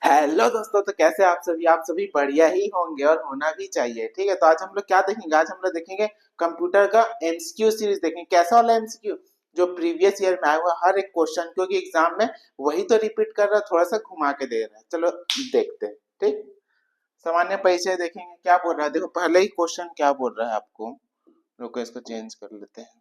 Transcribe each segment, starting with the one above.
Hello दोस्तों, तो कैसे आप सभी बढ़िया ही होंगे और होना भी चाहिए। ठीक है, तो आज हम लोग क्या देखेंगे? आज हम लोग देखेंगे कंप्यूटर का एमसीक्यू सीरीज। देखेंगे कैसा वाला एमसीक्यू, जो प्रीवियस ईयर में आया हुआ हर एक क्वेश्चन, क्योंकि एग्जाम में वही तो रिपीट कर रहा है, थोड़ा सा घुमा के दे रहा है। चलो देखते हैं। ठीक, सामान्य परिचय देखेंगे क्या बोल रहा है। देखो पहले ही क्वेश्चन क्या बोल रहा है आपको। रुको, इसको चेंज कर लेते हैं।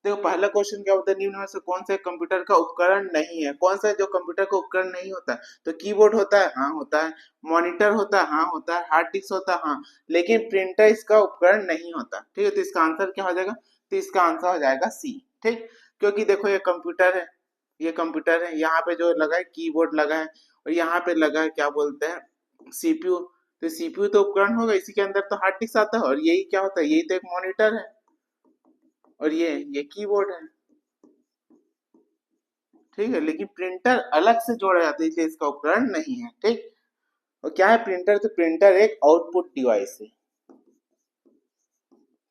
देखो पहला क्वेश्चन क्या होता है, निम्न में से कौन सा कंप्यूटर का उपकरण नहीं है? कौन सा जो कंप्यूटर का उपकरण नहीं होता है? तो कीबोर्ड होता है, हाँ होता है। मॉनिटर होता है, हाँ होता है। हार्ड डिस्क होता है, हाँ। लेकिन प्रिंटर इसका उपकरण नहीं होता। ठीक है, तो इसका आंसर क्या हो जाएगा? तो इसका आंसर हो जाएगा सी। ठीक, क्योंकि देखो ये कंप्यूटर है, ये कंप्यूटर है, यहाँ पे जो लगा है कीबोर्ड लगा है, और यहाँ पे लगा है क्या बोलते हैं, सीपीयू। तो सीपीयू तो उपकरण होगा, इसी के अंदर तो हार्ड डिस्क आता है, और यही क्या होता है, यही तो एक मॉनिटर है, और ये कीबोर्ड है। ठीक है, लेकिन प्रिंटर अलग से जोड़ा जाता है, इसलिए इसका उपकरण नहीं है। ठीक, और क्या है प्रिंटर? तो प्रिंटर एक आउटपुट डिवाइस है।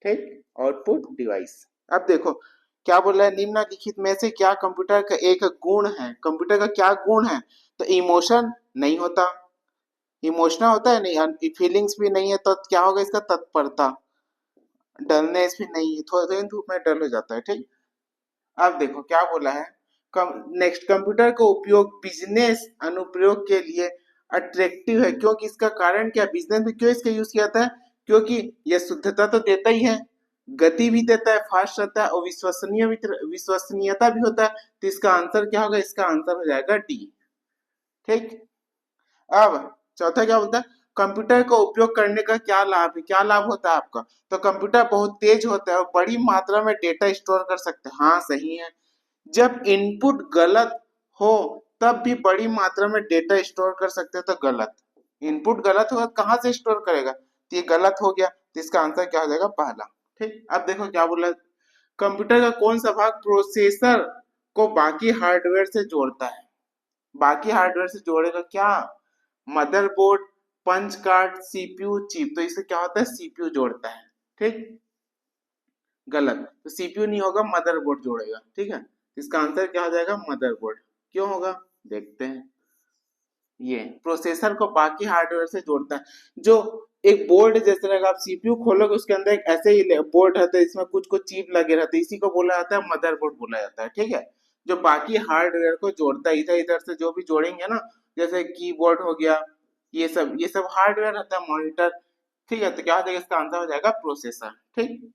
ठीक, आउटपुट डिवाइस। अब देखो क्या बोल रहा है, निम्नलिखित में से क्या कंप्यूटर का एक गुण है? कंप्यूटर का क्या गुण है? तो इमोशन नहीं होता। इमोशनल होता है नहीं, फीलिंग्स भी नहीं है, तो क्या होगा इसका? तत्परता। डलनेस भी नहीं है, थोड़ा दिन धूप में डल हो जाता है। ठीक, अब देखो क्या बोला है। नेक्स्ट, कंप्यूटर का उपयोग बिजनेस अनुप्रयोग के लिए अट्रैक्टिव है, क्योंकि इसका कारण क्या? बिजनेस में क्यों इसका यूज किया जाता है? क्योंकि यह शुद्धता तो देता ही है, गति भी देता है, फास्ट रहता है, और विश्वसनीयता भी होता है। तो इसका आंसर क्या होगा? इसका आंसर हो जाएगा डी। ठीक, अब चौथा क्या बोलता है, कंप्यूटर का उपयोग करने का क्या लाभ है? क्या लाभ होता है आपका? तो कंप्यूटर बहुत तेज होता है और बड़ी मात्रा में डेटा स्टोर कर सकते हैं। हाँ सही है। जब इनपुट गलत हो तब भी बड़ी मात्रा में डेटा स्टोर कर सकते हैं। तो गलत, इनपुट गलत होगा तो कहां से स्टोर करेगा? तो ये गलत हो गया, तो इसका आंसर क्या हो जाएगा? पहला। ठीक, अब देखो क्या बोला, कंप्यूटर का कौन सा भाग प्रोसेसर को बाकी हार्डवेयर से जोड़ता है? बाकी हार्डवेयर से जोड़ेगा क्या? Motherboard, punch card, CPU, chip. तो इससे क्या होता है? सीपीयू जोड़ता है। ठीक, गलत, तो सीपीयू नहीं होगा, मदरबोर्ड जोड़ेगा। ठीक है, इसका आंसर क्या हो जाएगा? मदरबोर्ड। क्यों होगा, देखते हैं। ये प्रोसेसर को बाकी हार्डवेयर से जोड़ता है। जो एक बोर्ड जैसे रहेगा, आप सीपीयू खोलोगे उसके अंदर एक ऐसे ही बोर्ड रहता है, इसमें कुछ कुछ चिप लगे रहते हैं, इसी को बोला जाता है मदरबोर्ड बोला जाता है। ठीक है, जो बाकी हार्डवेयर को जोड़ता है, इधर इधर से जो भी जोड़ेंगे ना, जैसे कीबोर्ड हो गया, ये सब हार्डवेयर रहता है, मॉनिटर। ठीक है, तो क्या हो जाएगा? इसका आंसर हो जाएगा प्रोसेसर। ठीक,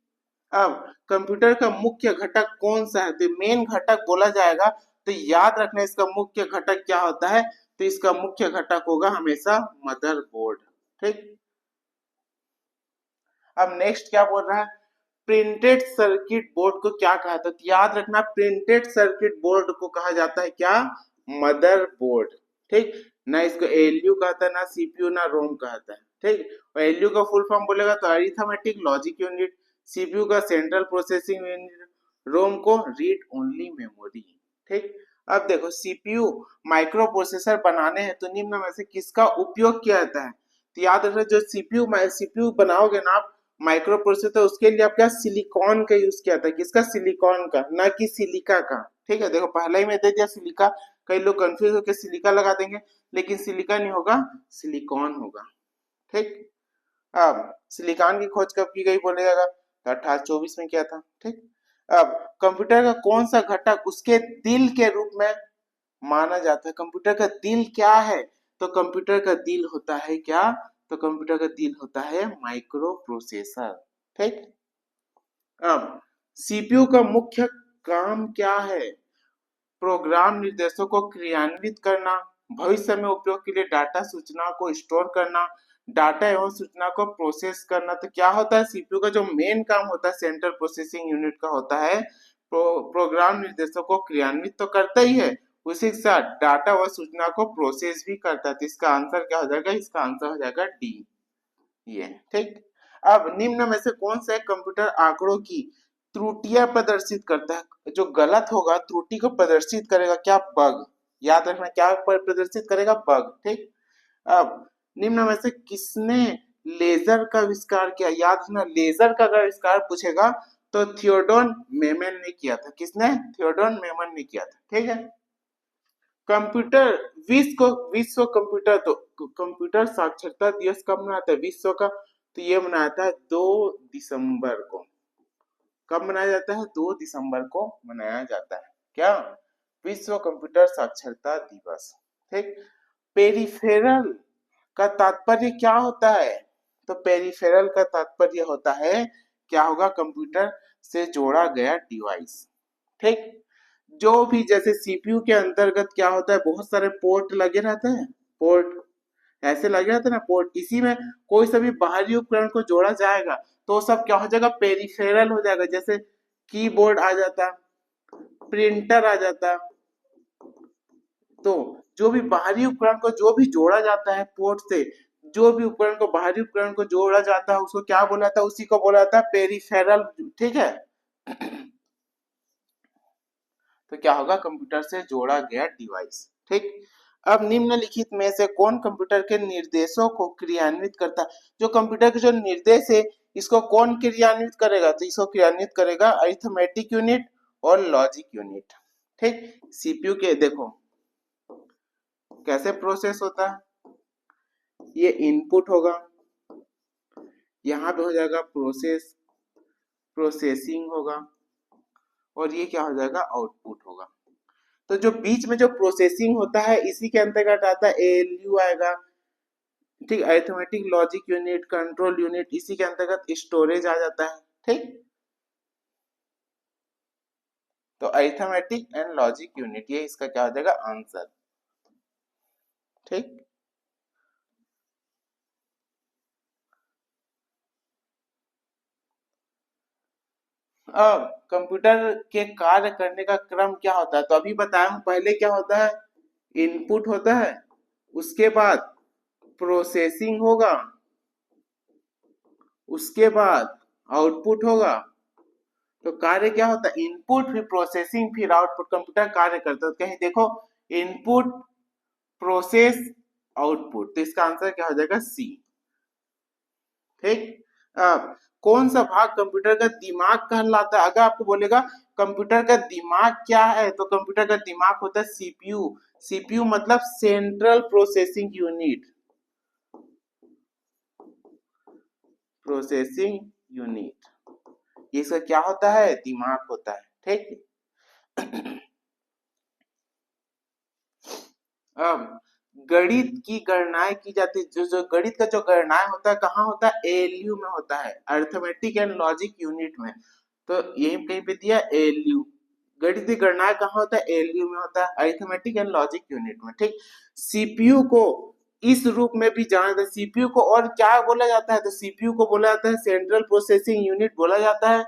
अब कंप्यूटर का मुख्य घटक कौन सा है? तो मेन घटक बोला जाएगा, तो याद रखना इसका मुख्य घटक क्या होता है। तो इसका मुख्य घटक होगा हमेशा मदरबोर्ड। ठीक, अब नेक्स्ट क्या बोल रहा है, प्रिंटेड सर्किट बोर्ड को क्या कहा था? तो याद रखना प्रिंटेड सर्किट बोर्ड को कहा जाता है क्या? मदरबोर्ड। ठीक, ना इसको एलयू कहता है, ना सीपीयू, ना रोम कहता है। ठीक, और एलयू का फुल फॉर्म बोलेगा तो अरिथमेटिक लॉजिक यूनिट, सीपीयू का सेंट्रल प्रोसेसिंग यूनिट, रोम को रीड ओनली मेमोरी। ठीक, अब देखो सीपीयू माइक्रो प्रोसेसर बनाने हैं तो निम्न में से किसका उपयोग किया जाता है? तो याद रखना, जो सीपीयू बनाओगे ना आप माइक्रो प्रोसेसर, तो उसके लिए आप क्या सिलिकॉन का यूज किया था? किसका? सिलिकॉन का, ना कि सिलिका का। ठीक है, देखो पहले ही मैं दे दिया सिलिका, कई लोग कंफ्यूज होकर सिलिका लगा देंगे, लेकिन सिलिका नहीं होगा, सिलिकॉन होगा। ठीक, अब सिलिकॉन की खोज कब की गई बोलेगा? तो 1824 में किया था। ठीक, अब कंप्यूटर का कौन सा घटक उसके दिल के रूप में माना जाता है? कंप्यूटर का दिल क्या है? तो कंप्यूटर का दिल होता है क्या? तो कंप्यूटर का दिल होता है माइक्रो प्रोसेसर। ठीक, अब सीपीयू का मुख्य काम क्या है? प्रोग्राम निर्देशों को क्रियान्वित करना, भविष्य में उपयोग के लिए डाटा सूचना को स्टोर करना, डाटा एवं सूचना को प्रोसेस करना। तो क्या होता है, सीपीयू का जो मेन काम होता है सेंट्रल प्रोसेसिंग यूनिट का होता है, प्रोग्राम निर्देशों को क्रियान्वित तो करता ही है, उसी के साथ डाटा व सूचना को प्रोसेस भी करता है। तो इसका आंसर क्या हो जाएगा? इसका आंसर हो जाएगा डी, ये। ठीक, अब निम्न में से कौन सा कंप्यूटर आंकड़ों की त्रुटियां प्रदर्शित करता है? जो गलत होगा त्रुटि को प्रदर्शित करेगा क्या? बग। याद रखना क्या प्रदर्शित करेगा? बग। ठीक, अब निम्न में से किसने लेजर का आविष्कार किया? याद रखना लेजर का अगर आविष्कार पूछेगा तो थियोडोर मेमन ने किया था। किसने? थियोडोर मेमन ने किया था। ठीक है, कंप्यूटर विश्व कंप्यूटर तो कंप्यूटर साक्षरता दिवस कब मनाता है विश्व का, तो ये मनाता है 2 दिसंबर को। कब मनाया जाता है? 2 दिसंबर को मनाया जाता है क्या? विश्व कंप्यूटर साक्षरता दिवस। ठीक। पेरिफेरल का तात्पर्य क्या होता है? तो पेरिफेरल का तात्पर्य होता है, क्या होगा? कंप्यूटर से जोड़ा गया डिवाइस। ठीक। जो भी जैसे सीपीयू के अंतर्गत क्या होता है, बहुत सारे पोर्ट लगे रहते हैं, पोर्ट ऐसे लगे रहते हैं ना पोर्ट, इसी में कोई सभी बाहरी उपकरण को जोड़ा जाएगा तो वो सब क्या हो जाएगा? पेरिफेरल हो जाएगा। जैसे कीबोर्ड आ जाता, प्रिंटर आ जाता, तो जो भी बाहरी उपकरण को जो भी जोड़ा जाता है पोर्ट से, जो भी उपकरण को बाहरी उपकरण को जोड़ा जाता है उसको क्या बोला था? उसी को बोला था पेरिफेरल। ठीक है। तो क्या होगा? कंप्यूटर से जोड़ा गया डिवाइस। ठीक। अब निम्नलिखित में से कौन कंप्यूटर के निर्देशों को क्रियान्वित करता है? जो कंप्यूटर के जो निर्देश है इसको कौन क्रियान्वित करेगा? तो इसको क्रियान्वित करेगा अरिथमेटिक यूनिट और लॉजिक यूनिट। ठीक। सीपीयू के देखो कैसे प्रोसेस होता है, ये इनपुट होगा, यहाँ पे हो जाएगा प्रोसेसिंग होगा, और ये क्या हो जाएगा? आउटपुट होगा। तो जो बीच में जो प्रोसेसिंग होता है इसी के अंतर्गत आता है एएलयू आएगा। ठीक। Arithmetic logic unit, control unit, इसी के अंतर्गत स्टोरेज आ जाता है। ठीक। तो अरिथमेटिक एंड लॉजिक यूनिट, ये इसका क्या हो जाएगा? आंसर। ठीक। अब कंप्यूटर के कार्य करने का क्रम क्या होता है? तो अभी बताया हूं, पहले क्या होता है? इनपुट होता है, उसके बाद प्रोसेसिंग होगा, उसके बाद आउटपुट होगा। तो कार्य क्या होता है? इनपुट फिर प्रोसेसिंग फिर आउटपुट, कंप्यूटर कार्य करता है। तो कहीं देखो इनपुट प्रोसेस आउटपुट, तो इसका आंसर क्या हो जाएगा? सी। ठीक। अब कौन सा भाग कंप्यूटर का दिमाग कहलाता है? अगर आपको बोलेगा कंप्यूटर का दिमाग क्या है, तो कंप्यूटर का दिमाग होता है सीपीयू। सीपीयू मतलब central processing unit, processing unit, ये इसका क्या होता है? दिमाग होता है। ठीक। अब गणित की गणनाएं की जाती है, जो गणित का जो गणनाएं होता है कहाँ होता है? एएलयू में होता है, अरिथमेटिक एंड लॉजिक यूनिट में। तो यही कहीं पे दिया एएलयू। गणित की गणनाएं कहाँ होता है? एएलयू में होता है, अरिथमेटिक एंड लॉजिक यूनिट में। ठीक। सीपीयू को इस रूप में भी जाना जाता है। सीपीयू को और क्या बोला जाता है? तो सीपीयू को बोला जाता है सेंट्रल प्रोसेसिंग यूनिट बोला जाता है,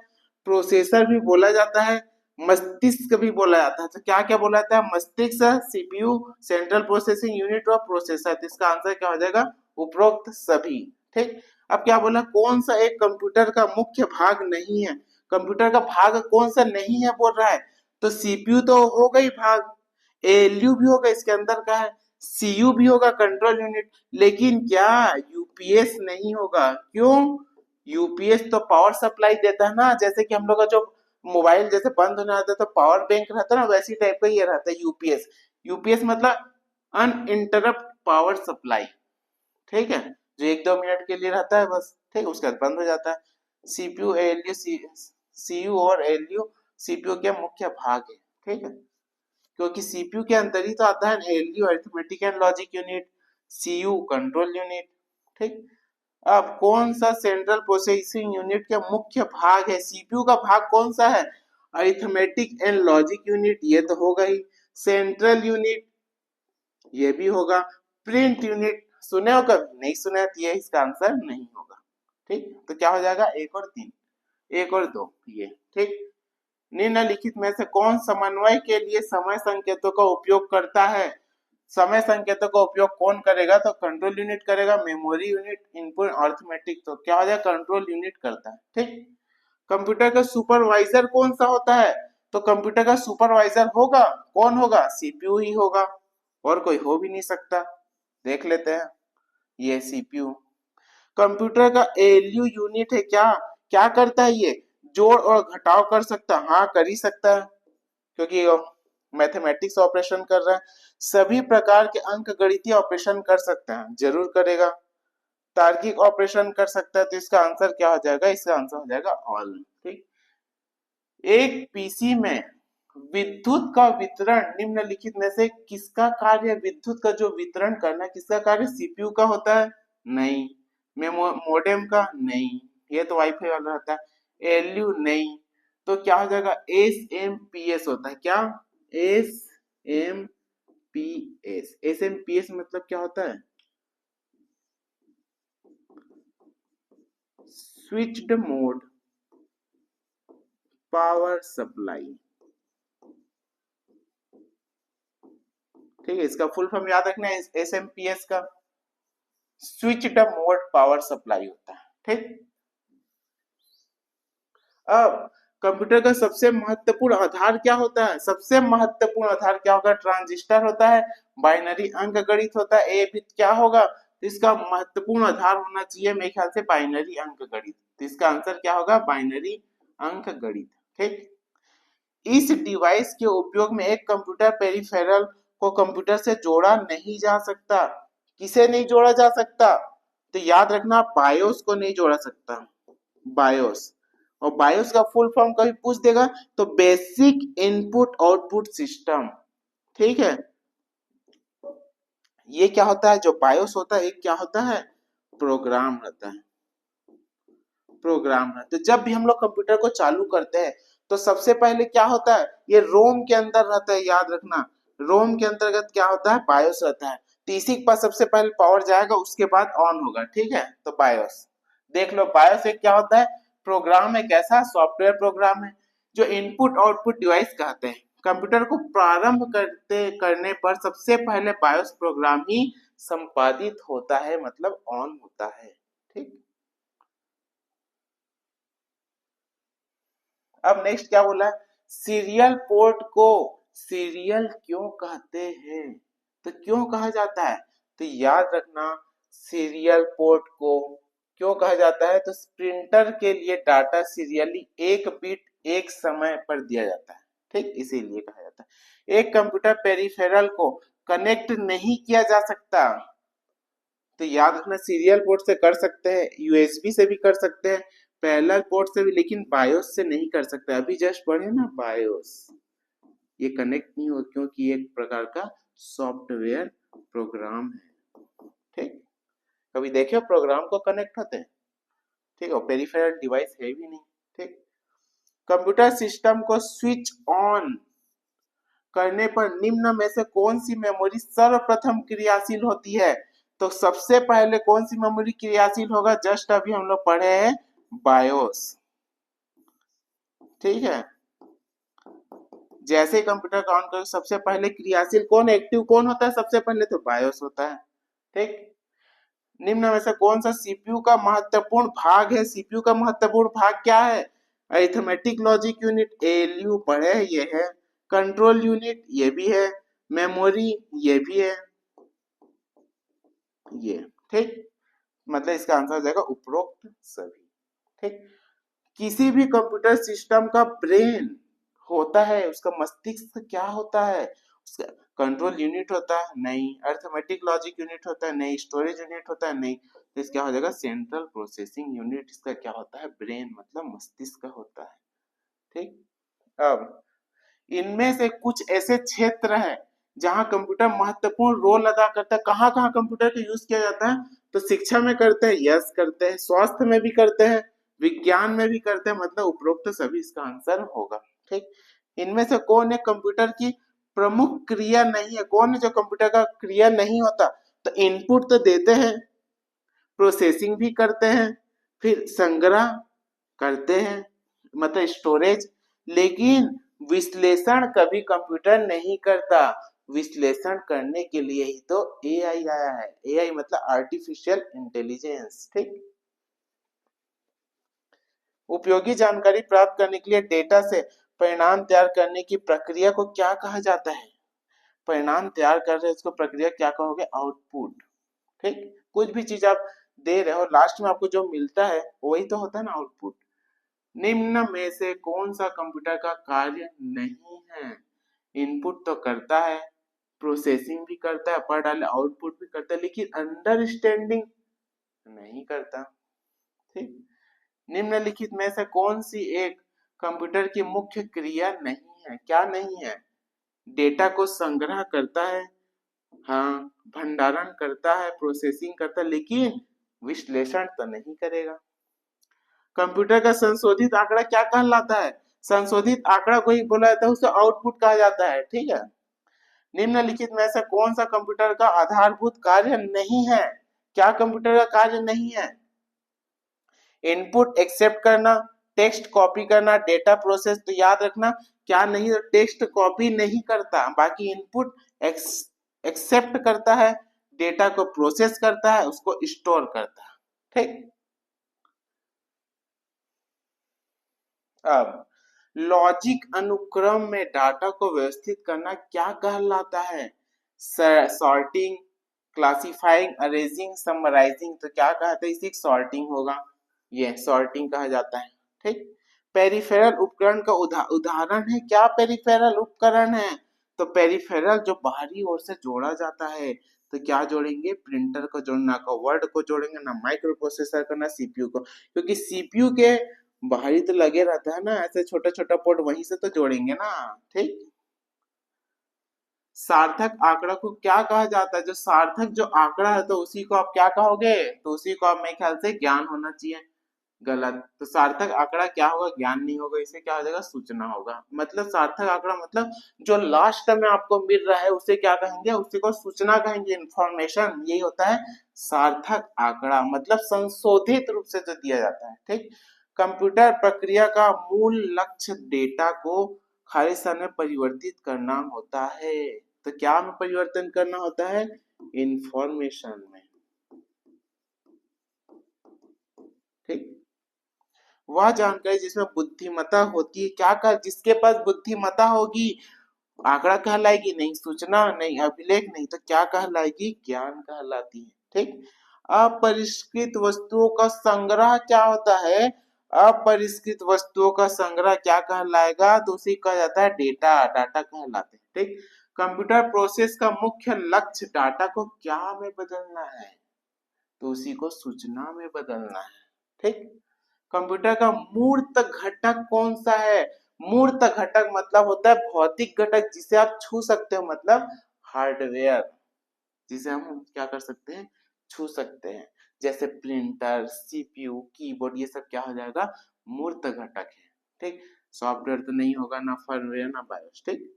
प्रोसेसर भी बोला जाता है, मस्तिष्क भी बोला जाता है। तो क्या क्या बोला जाता है? मस्तिष्क, सीपीयू, सेंट्रल प्रोसेसिंग यूनिट और प्रोसेसर। तो इसका आंसर क्या हो जाएगा? उपरोक्त सभी। ठीक। अब क्या बोला? कौन सा एक कंप्यूटर का मुख्य भाग नहीं है? कंप्यूटर का भाग कौन सा नहीं है बोल रहा है? तो सीपीयू तो हो गई भाग, एएलयू भी होगा इसके अंदर का है, सीयू भी होगा कंट्रोल यूनिट, लेकिन क्या यूपीएस नहीं होगा? क्यों? यूपीएस तो पावर सप्लाई देता है ना, जैसे कि हम लोग का जो मोबाइल जैसे बंद होने आता है तो पावर बैंक रहता है ना, वैसी टाइप का ये रहता है यूपीएस। यूपीएस मतलब अनइंटरप्ट पावर सप्लाई। ठीक है। जो 1-2 मिनट के लिए रहता है बस। ठीक। उसके बाद बंद हो जाता है। सीपीयू, एएलयू, सीयू और एएलयू सीपीयू के मुख्य भाग है। ठीक है। क्योंकि सीपीयू के अंदर ही तो आता है ALU arithmetic and logic unit, CU control unit. ठीक। अब कौन सा सेंट्रल प्रोसेसिंग यूनिट के मुख्य भाग है? सीपीयू का भाग कौन सा है? अरिथमेटिक एंड लॉजिक यूनिट, ये तो होगा ही। सेंट्रल यूनिट, ये भी होगा। प्रिंट यूनिट सुने हो कभी? नहीं सुने तो ये इसका आंसर नहीं होगा। ठीक। तो क्या हो जाएगा? 1 और 3, 1 और 2 ये। ठीक। निम्नलिखित में से कौन समन्वय के लिए समय संकेतों का उपयोग करता है? समय संकेतों का उपयोग कौन करेगा? तो कंट्रोल यूनिट करेगा, मेमोरी यूनिट, इनपुट, अरिथमेटिक। तो क्या हो जाएगा? कंट्रोल यूनिट करता है। ठीक। कंप्यूटर का सुपरवाइजर कौन सा होता है? तो कंप्यूटर का सुपरवाइजर होगा, कौन होगा? सीपीयू ही होगा, और कोई हो भी नहीं सकता। देख लेते हैं, ये सीपीयू। कंप्यूटर का एएलयू यूनिट है, क्या क्या करता है? ये जोड़ और घटाव कर सकता है। हाँ, कर ही सकता है, क्योंकि मैथमेटिक्स ऑपरेशन कर रहा है, सभी प्रकार के अंक गणितीय ऑपरेशन कर सकते हैं, जरूर करेगा। तार्किक ऑपरेशन कर सकता है, तो इसका आंसर क्या हो जाएगा, इसका आंसर हो जाएगा ऑल। ठीक, एक पीसी में विद्युत का वितरण निम्नलिखित में से किसका कार्य, विद्युत का जो वितरण करना किसका कार्य, सीपीयू का होता है, नहीं। मोडेम का, नहीं, ये तो वाईफाई वाला रहता है। एलयू, नहीं। तो क्या हो जाएगा, एस एम पी एस होता है, क्या, S M P S. S M P S मतलब क्या होता है, स्विच्ड मोड पावर सप्लाई। ठीक है, इसका फुल फॉर्म याद रखना है, एस एम पी एस का स्विच्ड मोड पावर सप्लाई होता है। ठीक, अब कंप्यूटर का सबसे महत्वपूर्ण आधार क्या होता है, सबसे महत्वपूर्ण आधार क्या होगा, ट्रांजिस्टर होता है, बाइनरी अंकगणित होता है, ये भी क्या होगा, तो इसका महत्वपूर्ण आधार होना चाहिए मेरे ख्याल से बाइनरी अंकगणित। तो इसका आंसर क्या होगा, बाइनरी अंकगणित। ठीक, इस डिवाइस के उपयोग में एक कंप्यूटर पेरिफेरल को कंप्यूटर से जोड़ा नहीं जा सकता। किसे नहीं जोड़ा जा सकता, तो याद रखना बायोस को नहीं जोड़ा सकता, बायोस। और बायोस का फुल फॉर्म कभी पूछ देगा तो बेसिक इनपुट आउटपुट सिस्टम। ठीक है, ये क्या होता है, जो बायोस होता है एक क्या होता है, प्रोग्राम रहता है, प्रोग्राम है। तो जब भी हम लोग कंप्यूटर को चालू करते हैं तो सबसे पहले क्या होता है, ये रोम के अंदर रहता है, याद रखना रोम के अंतर्गत क्या होता है, बायोस रहता है। तो इसी के पास सबसे पहले पावर जाएगा, उसके बाद ऑन होगा। ठीक है, तो बायोस देख लो, बायोस एक क्या होता है, प्रोग्राम है, कैसा सॉफ्टवेयर प्रोग्राम है, जो इनपुट आउटपुट डिवाइस कहते हैं। कंप्यूटर को प्रारंभ करने पर सबसे पहले बायोस प्रोग्राम ही संपादित होता है, मतलब ऑन होता है। ठीक, अब नेक्स्ट क्या बोला, सीरियल पोर्ट को सीरियल क्यों कहते हैं, तो क्यों कहा जाता है, तो याद रखना सीरियल पोर्ट को क्यों कहा जाता है, तो प्रिंटर के लिए डाटा सीरियली एक बिट एक समय पर दिया जाता है। ठीक, इसीलिए कहा जाता है। एक कंप्यूटर पेरिफेरल को कनेक्ट नहीं किया जा सकता, तो याद रखना सीरियल पोर्ट से कर सकते हैं, यूएसबी से भी कर सकते हैं, पैरेलल पोर्ट से भी, लेकिन बायोस से नहीं कर सकते। अभी जस्ट पढ़े ना बायोस, ये कनेक्ट नहीं हो क्योंकि एक प्रकार का सॉफ्टवेयर प्रोग्राम है। ठीक, कभी देखे प्रोग्राम को कनेक्ट होते हैं, ठीक है, पेरिफेरल डिवाइस है भी नहीं। ठीक, कंप्यूटर सिस्टम को स्विच ऑन करने पर निम्न में से कौन सी मेमोरी सर्वप्रथम क्रियाशील होती है, तो सबसे पहले कौन सी मेमोरी क्रियाशील होगा, जस्ट अभी हम लोग पढ़े हैं बायोस। ठीक है, जैसे कंप्यूटर का ऑन करो सबसे पहले क्रियाशील कौन, एक्टिव कौन होता है, सबसे पहले तो बायोस होता है। ठीक, निम्न में से कौन सा सीपीयू का महत्वपूर्ण भाग है, सीपीयू का महत्वपूर्ण भाग क्या है, अरिथमेटिक लॉजिक यूनिट, एएलयू पढ़े है, ये है। कंट्रोल यूनिट, ये भी है। मेमोरी, ये भी है, ये। ठीक, मतलब इसका आंसर हो जाएगा उपरोक्त सभी। ठीक, किसी भी कंप्यूटर सिस्टम का ब्रेन होता है, उसका मस्तिष्क क्या होता है, उसका कंट्रोल यूनिट होता है, नहीं। अरिथमेटिक लॉजिक यूनिट होता है, नहीं। स्टोरेज यूनिट होता है, नहीं। तो इसका हो जाएगा सेंट्रल प्रोसेसिंग यूनिट, इसका क्या होता है, ब्रेन मतलब मस्तिष्क होता है। ठीक, अब इनमें से कुछ ऐसे क्षेत्र हैं जहां कंप्यूटर महत्वपूर्ण रोल अदा करता है, कहाँ कहाँ कंप्यूटर का यूज किया जाता है, तो शिक्षा में करते हैं, यस करते हैं, स्वास्थ्य में भी करते हैं, विज्ञान में भी करते हैं, मतलब उपरोक्त सभी इसका आंसर होगा। ठीक, इनमें से कौन है कंप्यूटर की प्रमुख क्रिया नहीं है, कौन है जो कंप्यूटर का क्रिया नहीं होता, तो इनपुट तो देते हैं, प्रोसेसिंग भी करते हैं, फिर संग्रह करते हैं, मतलब स्टोरेज, लेकिन विश्लेषण कभी कंप्यूटर नहीं करता। विश्लेषण करने के लिए ही तो एआई आया है, एआई मतलब आर्टिफिशियल इंटेलिजेंस। ठीक, उपयोगी जानकारी प्राप्त करने के लिए डेटा से परिणाम तैयार करने की प्रक्रिया को क्या कहा जाता है, परिणाम तैयार कर रहे हैं उसको प्रक्रिया क्या कहोगे, आउटपुट। ठीक, कुछ भी चीज आप दे रहे हो लास्ट में आपको जो मिलता है वही तो होता है ना आउटपुट। निम्न में से कौन सा कंप्यूटर का कार्य नहीं है, इनपुट तो करता है, प्रोसेसिंग भी करता है, पर डाले आउटपुट भी करता है, लेकिन अंडरस्टैंडिंग नहीं करता। ठीक, निम्नलिखित में से कौन सी एक कंप्यूटर की मुख्य क्रिया नहीं है? क्या नहीं है? डेटा को संग्रह करता है, हाँ, भंडारण करता है, प्रोसेसिंग करता है, लेकिन विश्लेषण तो नहीं करेगा। कंप्यूटर का संशोधित आंकड़ा क्या कहलाता है? संशोधित आंकड़ा को ही बोला जाता है, उसे आउटपुट कहा जाता है। ठीक है, निम्नलिखित में से कौन सा कंप्यूटर का आधारभूत कार्य नहीं है? क्या कंप्यूटर का कार्य नहीं है? इनपुट एक्सेप्ट करना, टेक्स्ट कॉपी करना, डेटा प्रोसेस। तो याद रखना क्या नहीं, टेक्स्ट कॉपी नहीं करता, बाकी इनपुट एक्सेप्ट करता है, डेटा को प्रोसेस करता है, उसको स्टोर करता है। ठीक, अब लॉजिक अनुक्रम में डाटा को व्यवस्थित करना क्या कहलाता है? Sorting, classifying, arranging, summarising. तो क्या कहते हैं, इसी सॉर्टिंग होगा, ये सॉर्टिंग कहा जाता है। ठीक, पेरिफेरल उपकरण का उदाहरण है, क्या पेरिफेरल उपकरण है? तो पेरिफेरल जो बाहरी ओर से जोड़ा जाता है, तो क्या जोड़ेंगे? प्रिंटर को जोड़ना, का वर्ड को जोड़ेंगे ना, माइक्रो प्रोसेसर को ना, सीपीयू को, क्योंकि सीपीयू के बाहरी तो लगे रहता है ना, ऐसे छोटा छोटा पोर्ट, वहीं से तो जोड़ेंगे ना। ठीक, सार्थक आंकड़ा को क्या कहा जाता है? जो सार्थक जो आंकड़ा है, तो उसी को आप क्या कहोगे? तो उसी को आप, मेरे ख्याल से, ज्ञान होना चाहिए। गलत। तो सार्थक आंकड़ा क्या होगा? ज्ञान नहीं होगा, इसे क्या हो जाएगा? सूचना होगा। मतलब सार्थक आंकड़ा मतलब जो लास्ट में आपको मिल रहा है उसे क्या कहेंगे? उसी को सूचना कहेंगे, इंफॉर्मेशन। यही होता है सार्थक आंकड़ा, मतलब संशोधित रूप से जो दिया जाता है। ठीक, कंप्यूटर प्रक्रिया का मूल लक्ष्य डेटा को खाली समय में परिवर्तित करना होता है। तो क्या में परिवर्तन करना होता है? इंफॉर्मेशन में। ठीक, वह जानकारी जिसमें बुद्धिमत्ता होती है, क्या कर, जिसके पास बुद्धिमत्ता होगी, आंकड़ा कहलाएगी नहीं, सूचना नहीं, अभिलेख नहीं, तो क्या कहलाएगी? ज्ञान कहलाती है। ठीक, अपरिष्कृत वस्तुओं का संग्रह क्या होता है? अपरिष्कृत वस्तुओं का संग्रह क्या कहलाएगा? तो उसी कहा जाता है डेटा, डाटा कहलाते हैं। ठीक, कंप्यूटर प्रोसेस का मुख्य लक्ष्य डाटा को क्या में बदलना है? तो उसी को सूचना में बदलना है। ठीक, कंप्यूटर का मूर्त घटक कौन सा है? मूर्त घटक मतलब होता है भौतिक घटक जिसे आप छू सकते हो, मतलब हार्डवेयर, जिसे हम क्या कर सकते हैं? छू सकते हैं। जैसे प्रिंटर, सीपीयू, कीबोर्ड, ये सब क्या हो जाएगा? मूर्त घटक है। ठीक, सॉफ्टवेयर तो नहीं होगा, ना फर्मवेयर ना बायोस। ठीक,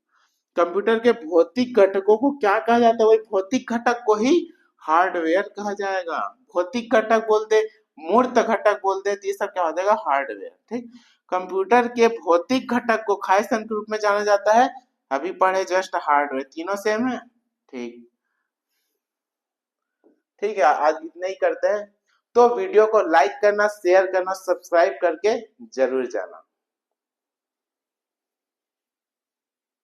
कंप्यूटर के भौतिक घटकों को क्या कहा जाता है? वही भौतिक घटक को ही हार्डवेयर कहा जाएगा। भौतिक घटक बोल दे, मूर्त घटक बोल दे, तो ये सब क्या हो जाएगा? हार्डवेयर। ठीक, कंप्यूटर के भौतिक घटक को खास के रूप में जाना जाता है, अभी पढ़े जस्ट, हार्डवेयर। तीनों सेम है। ठीक, ठीक है, आज इतना ही करते हैं। तो वीडियो को लाइक करना, शेयर करना, सब्सक्राइब करके जरूर जाना।